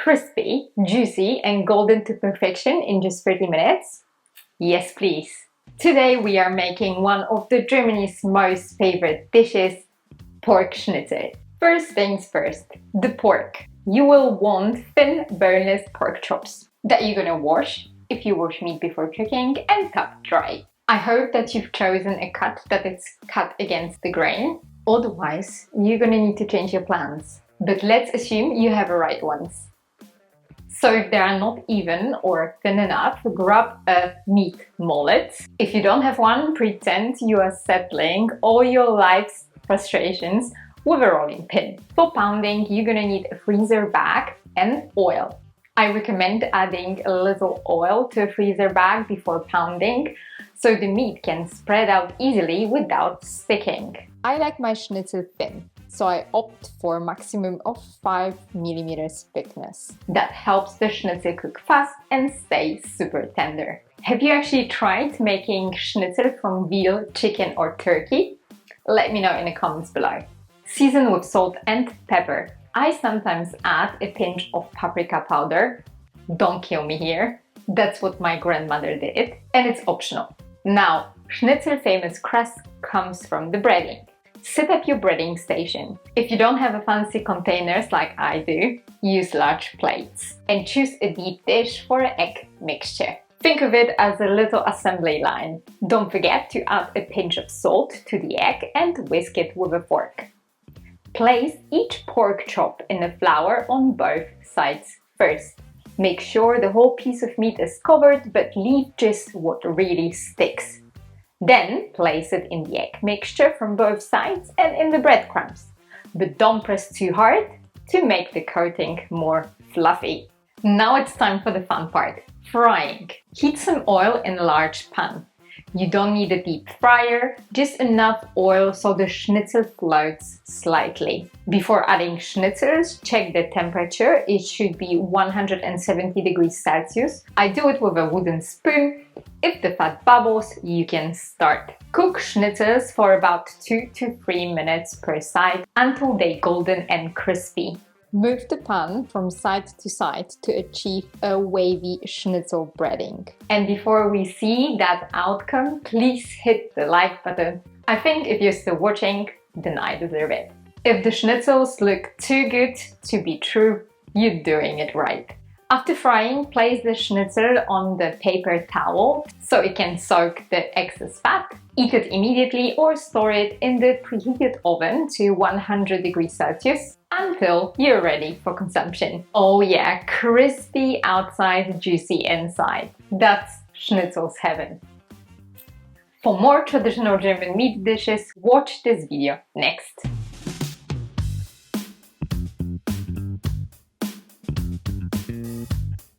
crispy, juicy and golden to perfection in just 30 minutes? Yes, please. Today we are making one of the Germany's most favorite dishes, pork schnitzel. First things first, the pork. You will want thin, boneless pork chops that you're gonna wash if you wash meat before cooking and cut dry. I hope that you've chosen a cut that is cut against the grain. Otherwise, you're gonna need to change your plans. But let's assume you have the right ones. So if they are not even or thin enough, grab a meat mallet. If you don't have one, pretend you are settling all your life's frustrations with a rolling pin. For pounding, you're gonna need a freezer bag and oil. I recommend adding a little oil to a freezer bag before pounding so the meat can spread out easily without sticking. I like my schnitzel thin, so I opt for a maximum of 5 mm thickness. That helps the schnitzel cook fast and stay super tender. Have you actually tried making schnitzel from veal, chicken or turkey? Let me know in the comments below. Season with salt and pepper. I sometimes add a pinch of paprika powder. Don't kill me here. That's what my grandmother did, and it's optional. Now, schnitzel famous crust comes from the breading. Set up your breading station. If you don't have a fancy containers like I do, use large plates. And choose a deep dish for an egg mixture. Think of it as a little assembly line. Don't forget to add a pinch of salt to the egg and whisk it with a fork. Place each pork chop in the flour on both sides first. Make sure the whole piece of meat is covered, but leave just what really sticks. Then place it in the egg mixture from both sides and in the breadcrumbs. But don't press too hard to make the coating more fluffy. Now it's time for the fun part, frying. Heat some oil in a large pan. You don't need a deep fryer, just enough oil so the schnitzel floats slightly. Before adding schnitzels, check the temperature. It should be 170 degrees Celsius. I do it with a wooden spoon. If the fat bubbles, you can start. Cook schnitzels for about 2 to 3 minutes per side until they're golden and crispy. Move the pan from side to side to achieve a wavy schnitzel breading. And before we see that outcome, please hit the like button. I think if you're still watching, then I deserve it. If the schnitzels look too good to be true, you're doing it right. After frying, place the schnitzel on the paper towel so it can soak the excess fat. Eat it immediately or store it in the preheated oven to 100 degrees Celsius until you're ready for consumption. Oh yeah, crispy outside, juicy inside. That's schnitzel's heaven. For more traditional German meat dishes, watch this video next.